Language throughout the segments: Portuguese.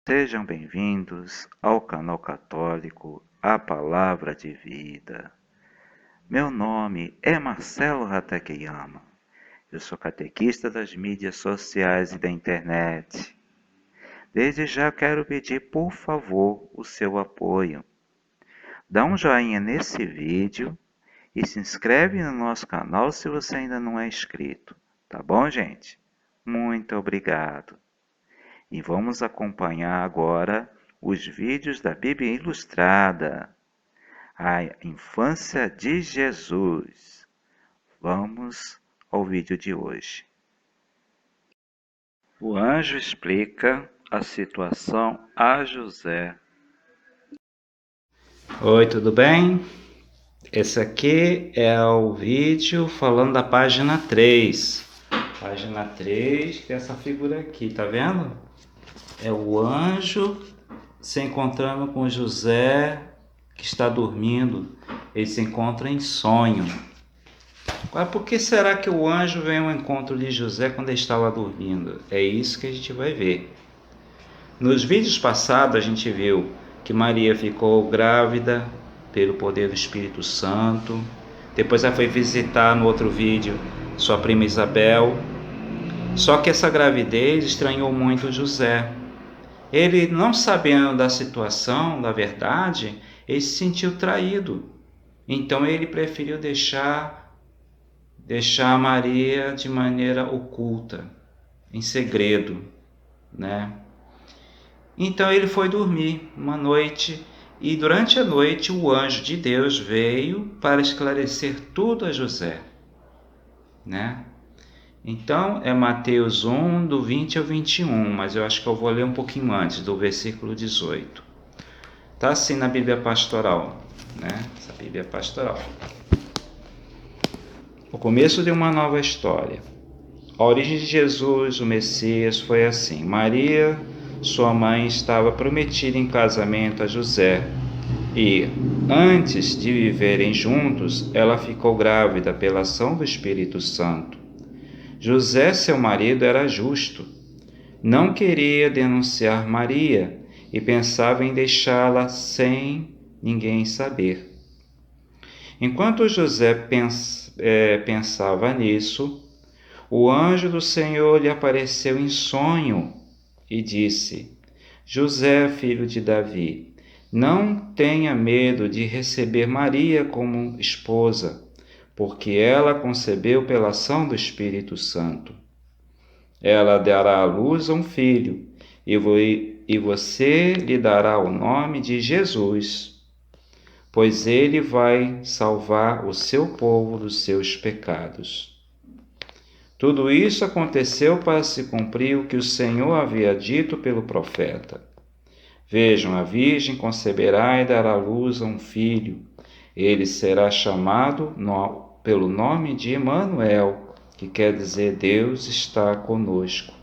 Sejam bem-vindos ao canal católico A Palavra de Vida. Meu nome é Marcelo Hatakeyama. Eu sou catequista das mídias sociais e da internet. Desde já quero pedir, por favor, o seu apoio. Dá um joinha nesse vídeo e se inscreve no nosso canal se você ainda não é inscrito. Tá bom, gente? Muito obrigado. E vamos acompanhar agora os vídeos da Bíblia Ilustrada, a infância de Jesus. Vamos ao vídeo de hoje. O anjo explica a situação a José. Oi, tudo bem? Esse aqui é o vídeo falando da página 3. Página 3, que é essa figura aqui, tá vendo? É o anjo se encontrando com José, que está dormindo. Ele se encontra em sonho. Mas por que será que o anjo veio ao encontro de José quando ele estava dormindo? É isso que a gente vai ver. Nos vídeos passados a gente viu que Maria ficou grávida pelo poder do Espírito Santo. Depois ela foi visitar no outro vídeo sua prima Isabel. Só que essa gravidez estranhou muito José. Ele, não sabendo da situação, da verdade, ele se sentiu traído. Então ele preferiu deixar Maria de maneira oculta, em segredo, né? Então ele foi dormir uma noite e durante a noite o anjo de Deus veio para esclarecer tudo a José, né? Então é Mateus 1, do 20 ao 21, mas eu acho que eu vou ler um pouquinho antes, do versículo 18. Está assim na Bíblia Pastoral, né? Essa Bíblia Pastoral. O começo de uma nova história. A origem de Jesus, o Messias, foi assim. Maria, sua mãe, estava prometida em casamento a José. E, antes de viverem juntos, ela ficou grávida pela ação do Espírito Santo. José, seu marido, era justo. Não queria denunciar Maria e pensava em deixá-la sem ninguém saber. Enquanto José pensava nisso, o anjo do Senhor lhe apareceu em sonho e disse: José, filho de Davi, não tenha medo de receber Maria como esposa, porque ela concebeu pela ação do Espírito Santo. Ela dará à luz a um filho, e você lhe dará o nome de Jesus, pois ele vai salvar o seu povo dos seus pecados. Tudo isso aconteceu para se cumprir o que o Senhor havia dito pelo profeta. Vejam, a virgem conceberá e dará à luz a um filho. Ele será chamado pelo nome de Emanuel, que quer dizer Deus está conosco.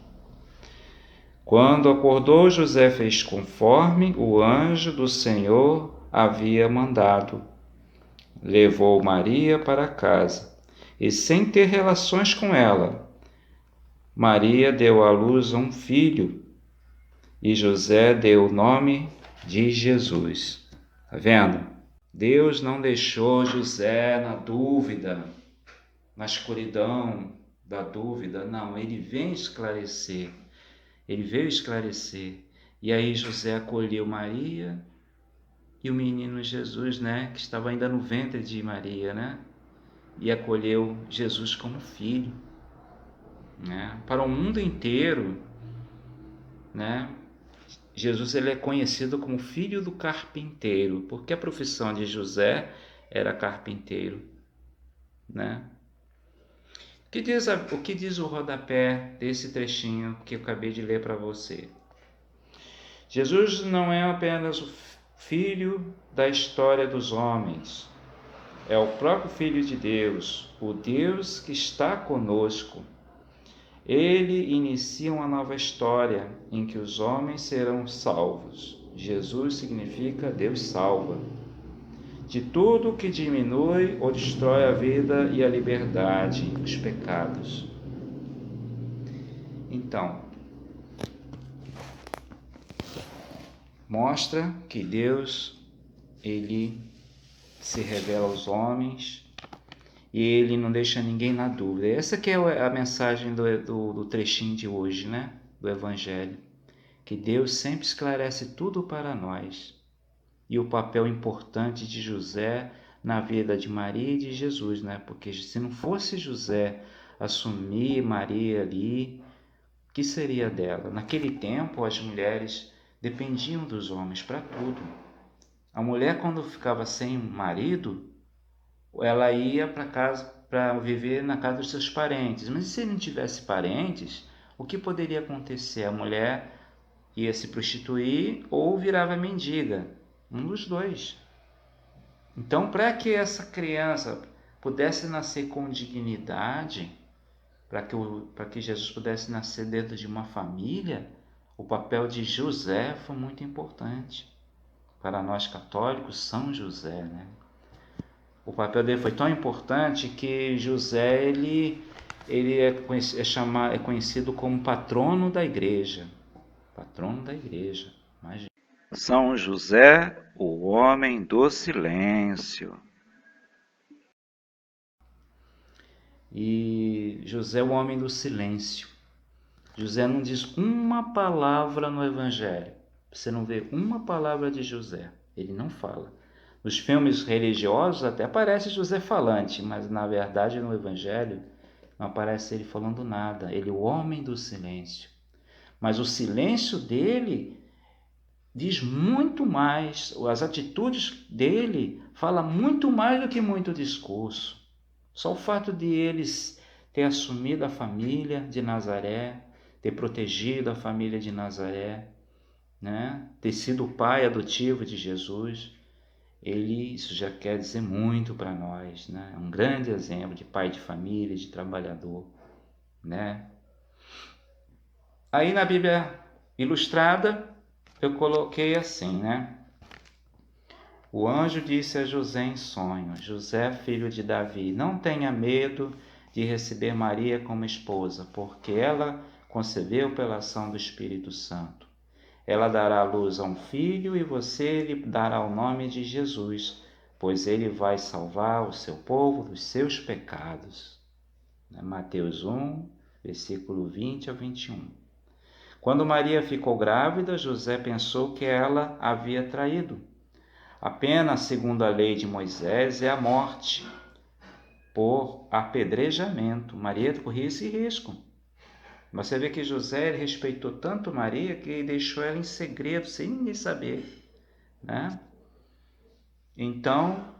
Quando acordou, José fez conforme o anjo do Senhor havia mandado. Levou Maria para casa e, sem ter relações com ela, Maria deu à luz a um filho e José deu o nome de Jesus. Tá vendo? Deus não deixou José na dúvida, na escuridão da dúvida. Não, ele veio esclarecer. Ele veio esclarecer. E aí José acolheu Maria e o menino Jesus, né, que estava ainda no ventre de Maria, né? E acolheu Jesus como filho, né? Para o mundo inteiro, né? Jesus ele é conhecido como filho do carpinteiro, porque a profissão de José era carpinteiro, né? O que diz o rodapé desse trechinho que eu acabei de ler para você? Jesus não é apenas o filho da história dos homens, é o próprio Filho de Deus, o Deus que está conosco. Ele inicia uma nova história em que os homens serão salvos. Jesus significa Deus salva. De tudo que diminui ou destrói a vida e a liberdade, os pecados. Então, mostra que Deus, ele se revela aos homens e ele não deixa ninguém na dúvida. Essa que é a mensagem do trechinho de hoje, né? Do Evangelho. Que Deus sempre esclarece tudo para nós. E o papel importante de José na vida de Maria e de Jesus, né? Porque se não fosse José assumir Maria ali, o que seria dela? Naquele tempo, as mulheres dependiam dos homens para tudo. A mulher, quando ficava sem marido, ela ia para casa para viver na casa dos seus parentes. Mas se não tivesse parentes, o que poderia acontecer? A mulher ia se prostituir ou virava mendiga, um dos dois. Então, para que essa criança pudesse nascer com dignidade, para que Jesus pudesse nascer dentro de uma família, o papel de José foi muito importante. Para nós católicos, São José, né? O papel dele foi tão importante que José ele é conhecido como patrono da igreja. Patrono da igreja. Imagina. São José, o homem do silêncio. E José, o homem do silêncio. José não diz uma palavra no Evangelho. Você não vê uma palavra de José. Ele não fala. Nos filmes religiosos até aparece José falante, mas na verdade no Evangelho não aparece ele falando nada. Ele é o homem do silêncio. Mas o silêncio dele diz muito mais, as atitudes dele falam muito mais do que muito discurso. Só o fato de eles ter assumido a família de Nazaré, ter protegido a família de Nazaré, né? Ter sido o pai adotivo de Jesus, isso já quer dizer muito para nós, né? É um grande exemplo de pai de família, de trabalhador, né? Aí na Bíblia Ilustrada eu coloquei assim, né? O anjo disse a José em sonho: José, filho de Davi, não tenha medo de receber Maria como esposa, porque ela concebeu pela ação do Espírito Santo. Ela dará à luz a um filho e você lhe dará o nome de Jesus, pois ele vai salvar o seu povo dos seus pecados. Mateus 1, versículo 20 a 21. Quando Maria ficou grávida, José pensou que ela havia traído. A pena, segundo a lei de Moisés, é a morte por apedrejamento. Maria corria esse risco. Você vê que José respeitou tanto Maria que ele deixou ela em segredo, sem ninguém saber, né? Então,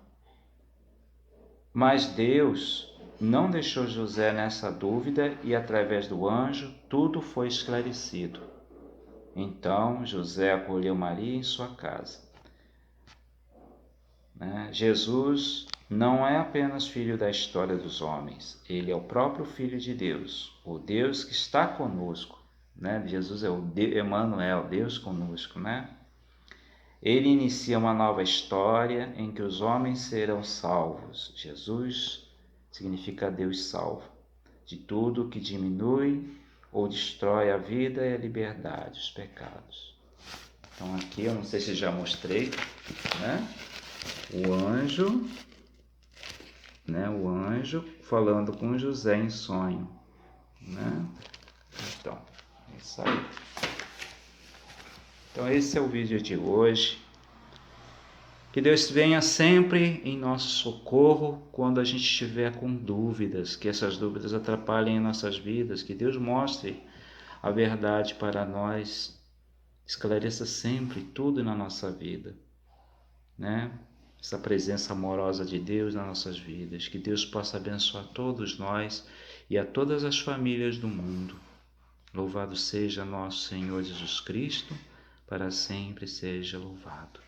mas Deus não deixou José nessa dúvida e através do anjo tudo foi esclarecido. Então José acolheu Maria em sua casa. Jesus não é apenas filho da história dos homens, ele é o próprio Filho de Deus, o Deus que está conosco, né? Jesus é o Emanuel, Deus conosco, né? Ele inicia uma nova história em que os homens serão salvos. Jesus significa Deus salvo, de tudo que diminui ou destrói a vida e a liberdade, os pecados. Então aqui, eu não sei se já mostrei, né? O anjo falando com José em sonho, né? Então, é isso aí. Então esse é o vídeo de hoje. Que Deus venha sempre em nosso socorro quando a gente estiver com dúvidas, que essas dúvidas atrapalhem nossas vidas, que Deus mostre a verdade para nós, esclareça sempre tudo na nossa vida, né? Essa presença amorosa de Deus nas nossas vidas, que Deus possa abençoar todos nós e a todas as famílias do mundo. Louvado seja nosso Senhor Jesus Cristo, para sempre seja louvado.